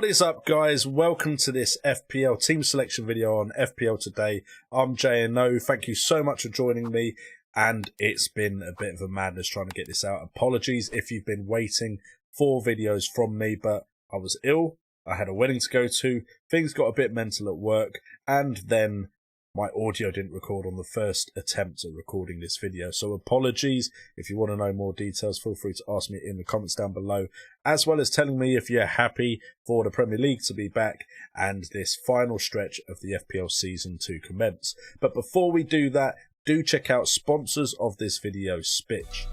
is up, guys? Welcome to this FPL team selection video on FPL Today. I'm JNO. Thank you so much for joining me, and it's been a bit of a madness trying to get this out. Apologies if you've been waiting for videos from me, but I was ill, I had a wedding to go to, things got a bit mental at work, and then my audio didn't record on the first attempt at recording this video. So apologies. If you want to know more details, feel free to ask me in the comments down below, as well as telling me if you're happy for the Premier League to be back and this final stretch of the FPL season to commence. But before we do that, do check out sponsors of this video, SPITCH.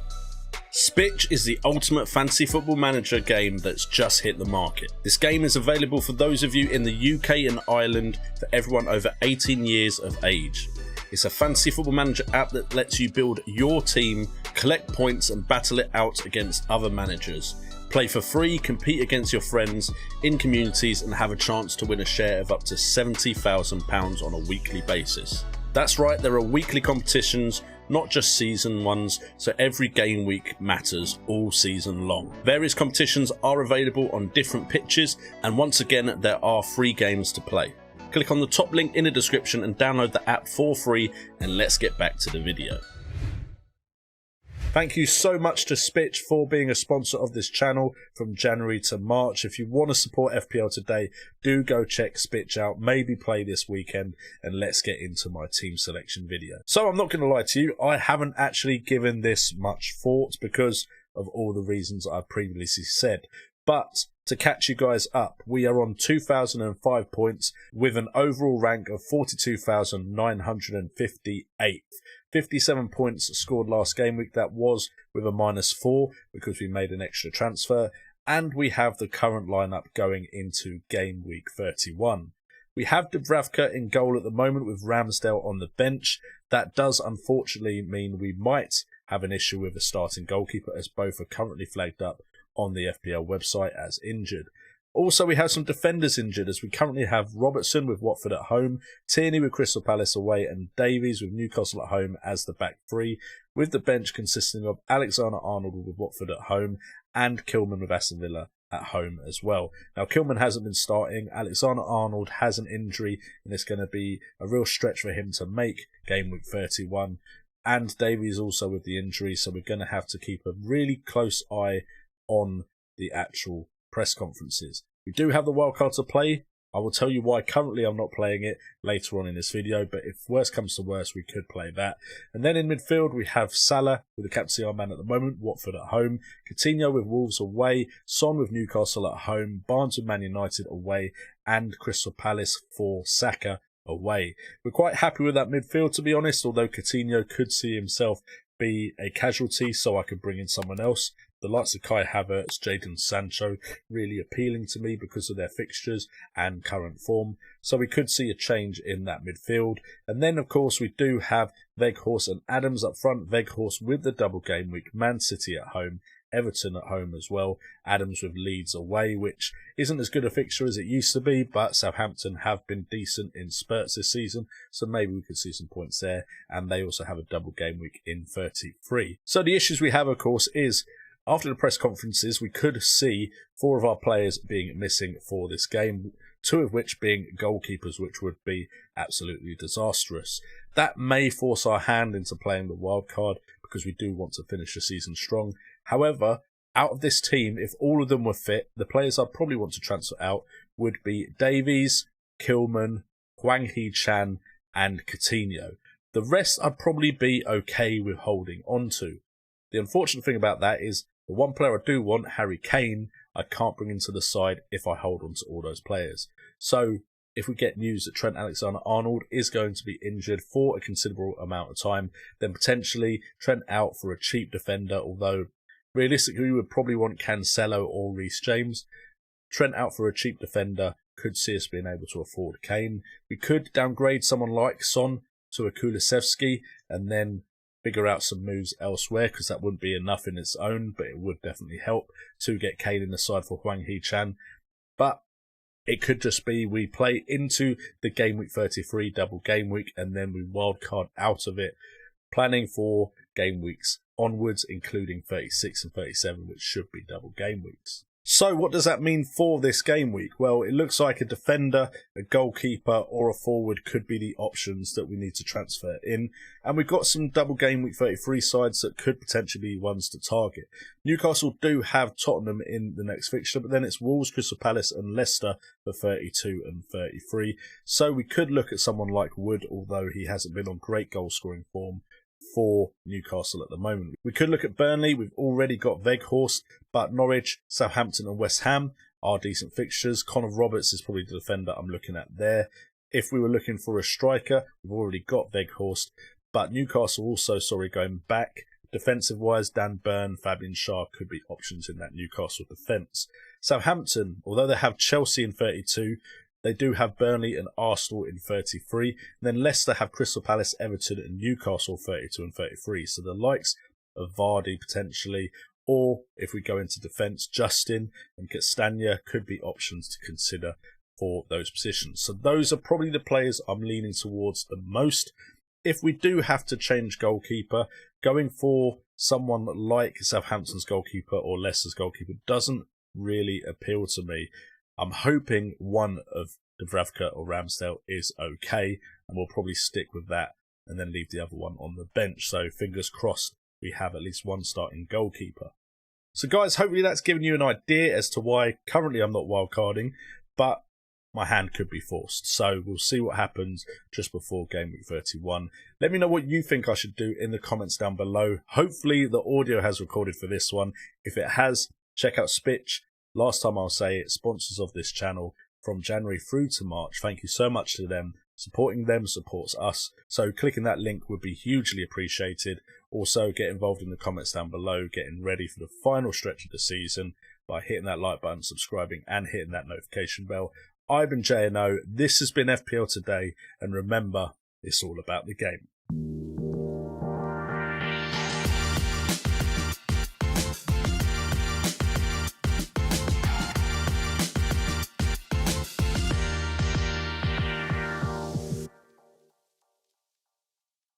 SPITCH is the ultimate fantasy football manager game that's just hit the market. This game is available for those of you in the UK and Ireland, for everyone over 18 years of age. It's a fantasy football manager app that lets you build your team, collect points and battle it out against other managers. Play for free, compete against your friends in communities and have a chance to win a share of up to £70,000 on a weekly basis. That's right, there are weekly competitions, not just season ones, so every game week matters all season long. Various competitions are available on different pitches, and once again there are free games to play. Click on the top link in the description and download the app for free, and let's get back to the video. Thank you so much to SPITCH for being a sponsor of this channel from January to March. If you want to support FPL Today, do go check SPITCH out, maybe play this weekend, and let's get into my team selection video. So I'm not going to lie to you, I haven't actually given this much thought because of all the reasons I've previously said. But to catch you guys up, we are on 2,005 points with an overall rank of 42,958. 57 points scored last game week. That was with a -4 because we made an extra transfer. And we have the current lineup going into game week 31. We have Dubravka in goal at the moment with Ramsdale on the bench. That does unfortunately mean we might have an issue with a starting goalkeeper, as both are currently flagged up on the FPL website as injured. Also, we have some defenders injured, as we currently have Robertson with Watford at home, Tierney with Crystal Palace away, and Davies with Newcastle at home as the back three, with the bench consisting of Alexander-Arnold with Watford at home and Kilman with Aston Villa at home as well. Now, Kilman hasn't been starting, Alexander-Arnold has an injury, and it's going to be a real stretch for him to make game week 31, and Davies also with the injury, so we're going to have to keep a really close eye on the actual press conferences. We do have the wildcard to play. I will tell you why currently I'm not playing it later on in this video, but if worse comes to worse, we could play that. And then in midfield, we have Salah with the captaincy man at the moment, Watford at home, Coutinho with Wolves away, Son with Newcastle at home, Barnes with Man United away, and Crystal Palace for Saka away. We're quite happy with that midfield, to be honest, although Coutinho could see himself be a casualty, so I could bring in someone else. The likes of Kai Havertz, Jadon Sancho really appealing to me because of their fixtures and current form. So we could see a change in that midfield. And then, of course, we do have Weghorst and Adams up front. Weghorst with the double game week, Man City at home, Everton at home as well. Adams with Leeds away, which isn't as good a fixture as it used to be, but Southampton have been decent in spurts this season, so maybe we could see some points there. And they also have a double game week in 33. So the issues we have, of course, is after the press conferences, we could see 4 of our players being missing for this game, 2 of which being goalkeepers, which would be absolutely disastrous. That may force our hand into playing the wild card because we do want to finish the season strong. However, out of this team, if all of them were fit, the players I'd probably want to transfer out would be Davies, Kilman, Hwang Hee-chan and Coutinho. The rest I'd probably be okay with holding on to. The unfortunate thing about that is the one player I do want, Harry Kane, I can't bring into the side if I hold on to all those players. So if we get news that Trent Alexander-Arnold is going to be injured for a considerable amount of time, then potentially Trent out for a cheap defender, although realistically we would probably want Cancelo or Reece James. Trent out for a cheap defender could see us being able to afford Kane. We could downgrade someone like Son to a Kulusevski and then figure out some moves elsewhere, because that wouldn't be enough in its own, but it would definitely help to get Kane in the side for Hwang Hee-chan. But it could just be we play into the game week 33 double game week and then we wildcard out of it, planning for game weeks onwards, including 36 and 37, which should be double game weeks. So what does that mean for this game week? Well, it looks like a defender, a goalkeeper or a forward could be the options that we need to transfer in. And we've got some double game week 33 sides that could potentially be ones to target. Newcastle do have Tottenham in the next fixture, but then it's Wolves, Crystal Palace and Leicester for 32 and 33. So we could look at someone like Wood, although he hasn't been on great goal scoring form for Newcastle at the moment. We could look at Burnley. We've already got Weghorst, but Norwich, Southampton and West Ham are decent fixtures. Connor Roberts is probably the defender I'm looking at there. If we were looking for a striker, we've already got Weghorst, but Newcastle also, going back. Defensive-wise, Dan Burn, Fabian Schär could be options in that Newcastle defence. Southampton, although they have Chelsea in 32, they do have Burnley and Arsenal in 33. And then Leicester have Crystal Palace, Everton and Newcastle 32 and 33. So the likes of Vardy potentially, or if we go into defence, Justin and Castagna could be options to consider for those positions. So those are probably the players I'm leaning towards the most. If we do have to change goalkeeper, going for someone like Southampton's goalkeeper or Leicester's goalkeeper doesn't really appeal to me. I'm hoping one of Dubravka or Ramsdale is okay, and we'll probably stick with that and then leave the other one on the bench. So fingers crossed we have at least one starting goalkeeper. So guys, hopefully that's given you an idea as to why currently I'm not wildcarding, but my hand could be forced. So we'll see what happens just before game week 31. Let me know what you think I should do in the comments down below. Hopefully the audio has recorded for this one. If it has, check out SPITCH. Last time I'll say it, sponsors of this channel from January through to March. Thank you so much to them. Supporting them supports us. So clicking that link would be hugely appreciated. Also get involved in the comments down below, getting ready for the final stretch of the season by hitting that like button, subscribing and hitting that notification bell. I've been JNO. This has been FPL Today. And remember, it's all about the game.